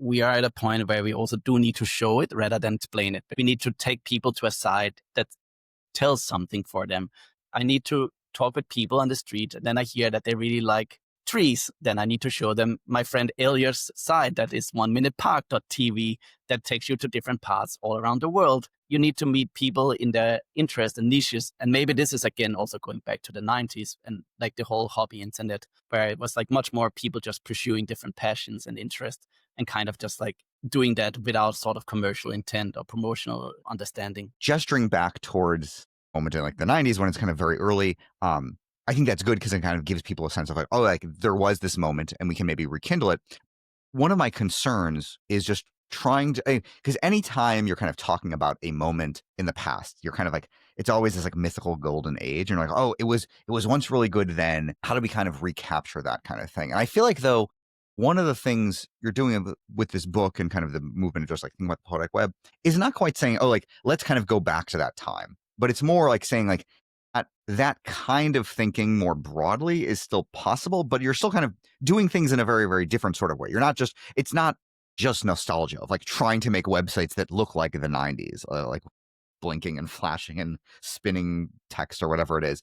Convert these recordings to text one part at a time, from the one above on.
we are at a point where we also do need to show it rather than explain it. But we need to take people to a side that tells something for them. I need to talk with people on the street. Then I hear that they really like trees. Then I need to show them my friend Elia's site, that is 1minutepark.tv, that takes you to different paths all around the world. You need to meet people in their interests and niches. And maybe this is again also going back to the 90s and like the whole hobby internet, where it was like much more people just pursuing different passions and interests and kind of just like doing that without sort of commercial intent or promotional understanding. Gesturing back towards a moment in like the 90s when it's kind of very early, I think that's good because it kind of gives people a sense of like, oh, like there was this moment and we can maybe rekindle it. One of my concerns is just trying to, because anytime you're kind of talking about a moment in the past, you're kind of like, it's always this like mythical golden age. And you're like, oh, it was once really good then. How do we kind of recapture that kind of thing? And I feel like though, one of the things you're doing with this book and kind of the movement of just like thinking about the poetic web is not quite saying, oh, like, let's kind of go back to that time. But it's more like saying like that kind of thinking more broadly is still possible, but you're still kind of doing things in a very, very different sort of way. You're not just, it's not just nostalgia of like trying to make websites that look like the 90s, like blinking and flashing and spinning text or whatever it is.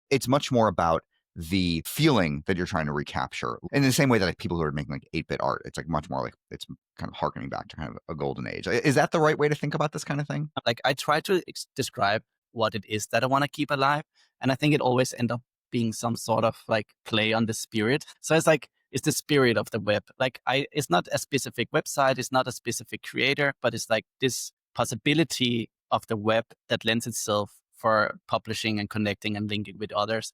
It's much more about the feeling that you're trying to recapture in the same way that like people who are making like 8-bit art, it's like much more like it's kind of harkening back to kind of a golden age. Is that the right way to think about this kind of thing? Like I try to describe what it is that I want to keep alive. And I think it always ends up being some sort of like play on the spirit. So it's like, it's the spirit of the web. Like it's not a specific website, it's not a specific creator, but it's like this possibility of the web that lends itself for publishing and connecting and linking with others.